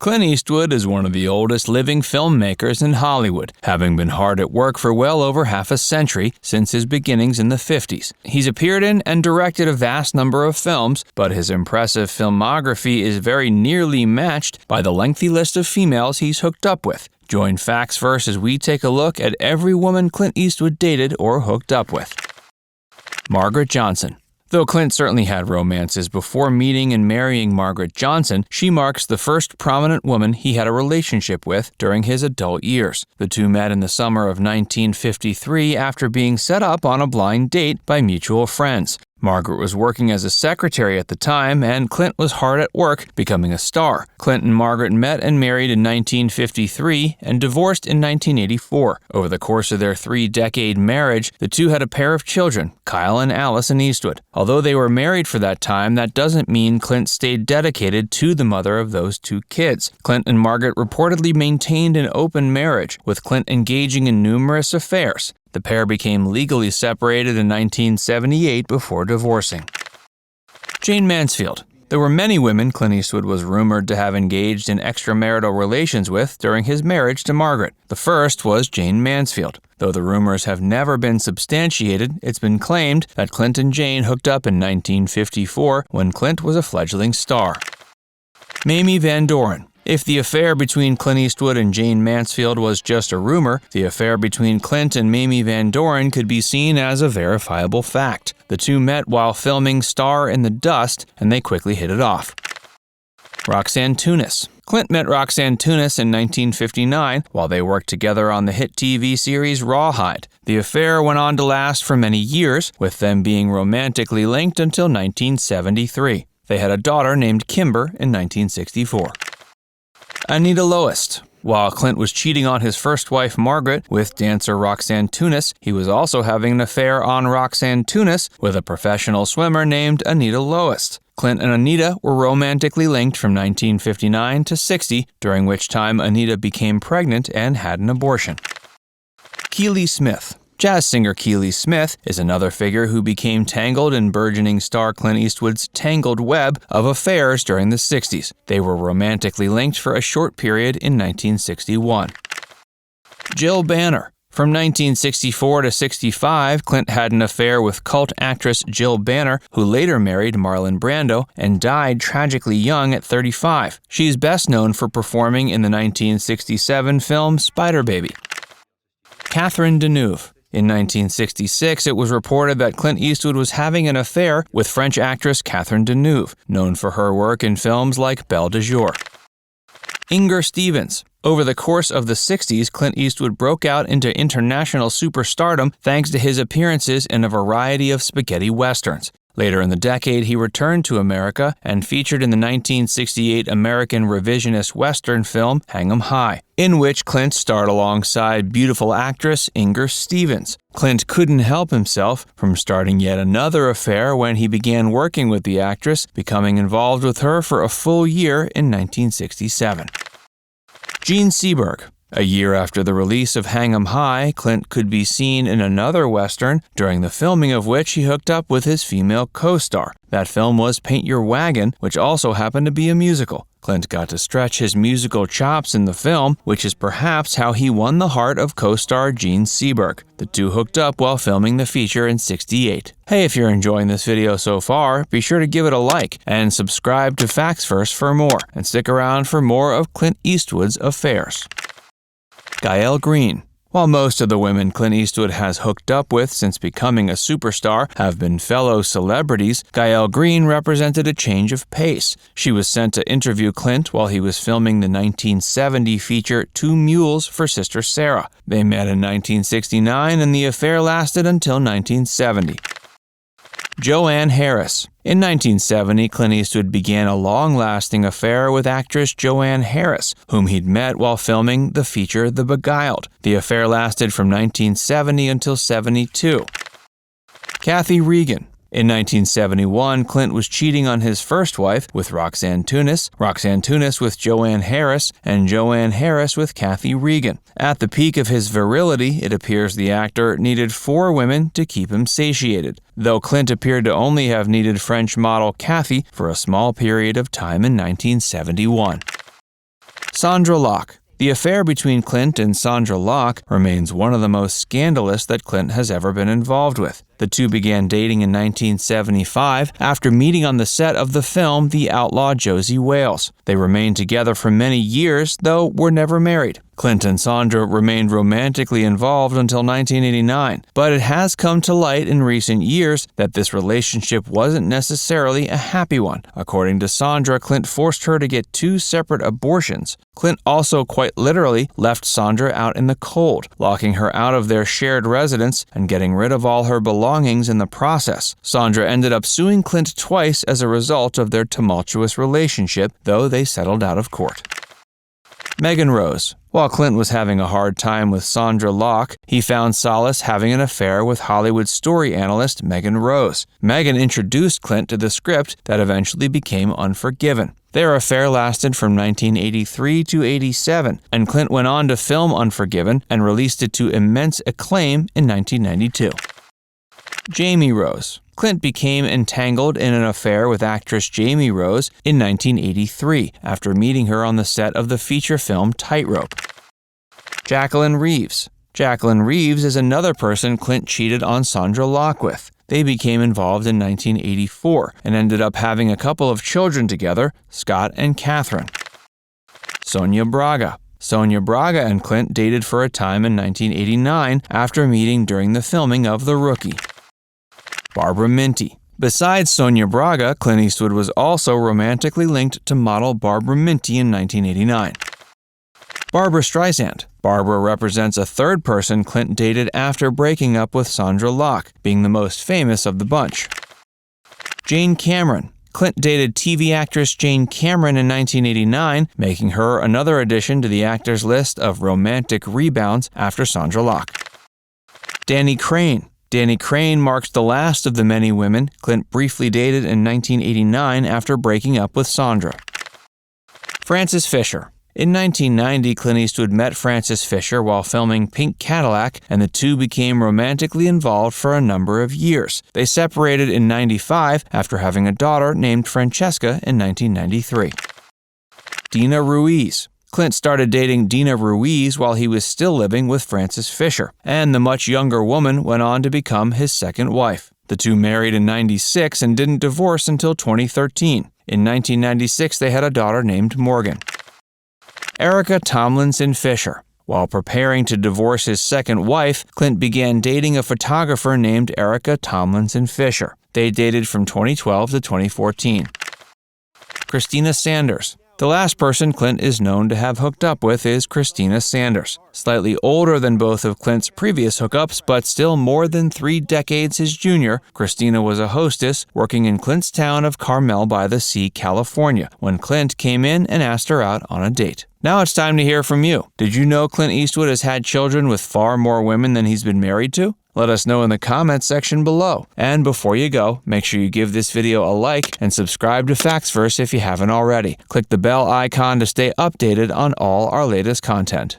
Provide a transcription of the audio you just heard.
Clint Eastwood is one of the oldest living filmmakers in Hollywood, having been hard at work for well over half a century since his beginnings in the 50s. He's appeared in and directed a vast number of films, but his impressive filmography is very nearly matched by the lengthy list of females he's hooked up with. Join Facts First as we take a look at every woman Clint Eastwood dated or hooked up with. Margaret Johnson. Though Clint certainly had romances before meeting and marrying Margaret Johnson, she marks the first prominent woman he had a relationship with during his adult years. The two met in the summer of 1953 after being set up on a blind date by mutual friends. Margaret was working as a secretary at the time, and Clint was hard at work becoming a star. Clint and Margaret met and married in 1953 and divorced in 1984. Over the course of their 3-decade marriage, the two had a pair of children, Kyle and Allison Eastwood. Although they were married for that time, that doesn't mean Clint stayed dedicated to the mother of those two kids. Clint and Margaret reportedly maintained an open marriage, with Clint engaging in numerous affairs. The pair became legally separated in 1978 before divorcing. Jayne Mansfield. There were many women Clint Eastwood was rumored to have engaged in extramarital relations with during his marriage to Margaret. The first was Jayne Mansfield. Though the rumors have never been substantiated, it's been claimed that Clint and Jayne hooked up in 1954 when Clint was a fledgling star. Mamie Van Doren. If the affair between Clint Eastwood and Jayne Mansfield was just a rumor, the affair between Clint and Mamie Van Doren could be seen as a verifiable fact. The two met while filming Star in the Dust, and they quickly hit it off. Roxanne Tunis. Clint met Roxanne Tunis in 1959 while they worked together on the hit TV series Rawhide. The affair went on to last for many years, with them being romantically linked until 1973. They had a daughter named Kimber in 1964. Anita Lhoest. While Clint was cheating on his first wife Margaret with dancer Roxanne Tunis, he was also having an affair on Roxanne Tunis with a professional swimmer named Anita Lhoest. Clint and Anita were romantically linked from 1959 to 60, during which time Anita became pregnant and had an abortion. Keely Smith. Jazz singer Keely Smith is another figure who became tangled in burgeoning star Clint Eastwood's tangled web of affairs during the 60s. They were romantically linked for a short period in 1961. Jill Banner. From 1964 to 65, Clint had an affair with cult actress Jill Banner, who later married Marlon Brando and died tragically young at 35. She's best known for performing in the 1967 film Spider Baby. Catherine Deneuve. In 1966, it was reported that Clint Eastwood was having an affair with French actress Catherine Deneuve, known for her work in films like Belle de Jour. Inger Stevens. Over the course of the 60s, Clint Eastwood broke out into international superstardom thanks to his appearances in a variety of spaghetti westerns. Later in the decade, he returned to America and featured in the 1968 American revisionist Western film Hang 'em High, in which Clint starred alongside beautiful actress Inger Stevens. Clint couldn't help himself from starting yet another affair when he began working with the actress, becoming involved with her for a full year in 1967. Jean Seberg. A year after the release of Hang 'em High, Clint could be seen in another Western, during the filming of which he hooked up with his female co-star. That film was Paint Your Wagon, which also happened to be a musical. Clint got to stretch his musical chops in the film, which is perhaps how he won the heart of co-star Jean Seberg. The two hooked up while filming the feature in '68. Hey, if you're enjoying this video so far, be sure to give it a like and subscribe to Facts First for more, and stick around for more of Clint Eastwood's affairs. Gael Greene. While most of the women Clint Eastwood has hooked up with since becoming a superstar have been fellow celebrities, Gael Greene represented a change of pace. She was sent to interview Clint while he was filming the 1970 feature Two Mules for Sister Sarah. They met in 1969 and the affair lasted until 1970. Joanne Harris. In 1970, Clint Eastwood began a long-lasting affair with actress Joanne Harris, whom he'd met while filming the feature The Beguiled. The affair lasted from 1970 until '72. Cathy Reghin. In 1971, Clint was cheating on his first wife with Roxanne Tunis with Joanne Harris, and Joanne Harris with Cathy Reghin. At the peak of his virility, it appears the actor needed 4 women to keep him satiated, though Clint appeared to only have needed French model Cathy for a small period of time in 1971. Sondra Locke. The affair between Clint and Sondra Locke remains one of the most scandalous that Clint has ever been involved with. The two began dating in 1975 after meeting on the set of the film The Outlaw Josie Wales. They remained together for many years, though were never married. Clint and Sondra remained romantically involved until 1989, but it has come to light in recent years that this relationship wasn't necessarily a happy one. According to Sondra, Clint forced her to get 2 separate abortions. Clint also quite literally left Sondra out in the cold, locking her out of their shared residence and getting rid of all her belongings in the process. Sondra ended up suing Clint twice as a result of their tumultuous relationship, though they settled out of court. Megan Rose. While Clint was having a hard time with Sondra Locke, he found solace having an affair with Hollywood story analyst Megan Rose. Megan introduced Clint to the script that eventually became Unforgiven. Their affair lasted from 1983 to 87, and Clint went on to film Unforgiven and released it to immense acclaim in 1992. Jamie Rose. Clint became entangled in an affair with actress Jamie Rose in 1983 after meeting her on the set of the feature film Tightrope. Jacelyn Reeves. Jacelyn Reeves is another person Clint cheated on Sondra Locke with. They became involved in 1984 and ended up having a couple of children together, Scott and Catherine. Sônia Braga. Sônia Braga and Clint dated for a time in 1989 after meeting during the filming of The Rookie. Barbara Minty. Besides Sônia Braga, Clint Eastwood was also romantically linked to model Barbara Minty in 1989. Barbra Streisand. Barbara represents a third person Clint dated after breaking up with Sondra Locke, being the most famous of the bunch. Jane Cameron. Clint dated TV actress Jane Cameron in 1989, making her another addition to the actors' list of romantic rebounds after Sondra Locke. Dani Crayne. Dani Crayne marks the last of the many women Clint briefly dated in 1989 after breaking up with Sondra. Frances Fisher. In 1990, Clint Eastwood met Frances Fisher while filming Pink Cadillac, and the two became romantically involved for a number of years. They separated in 1995 after having a daughter named Francesca in 1993. Dina Ruiz. Clint started dating Dina Ruiz while he was still living with Frances Fisher, and the much younger woman went on to become his second wife. The two married in 1996 and didn't divorce until 2013. In 1996, they had a daughter named Morgan. Erica Tomlinson-Fisher. While preparing to divorce his second wife, Clint began dating a photographer named Erica Tomlinson-Fisher. They dated from 2012 to 2014. Christina Sanders. The last person Clint is known to have hooked up with is Christina Sanders. Slightly older than both of Clint's previous hookups, but still more than 3 decades his junior, Christina was a hostess working in Clint's town of Carmel by the Sea, California, when Clint came in and asked her out on a date. Now it's time to hear from you. Did you know Clint Eastwood has had children with far more women than he's been married to? Let us know in the comments section below. And before you go, make sure you give this video a like and subscribe to Factsverse if you haven't already. Click the bell icon to stay updated on all our latest content.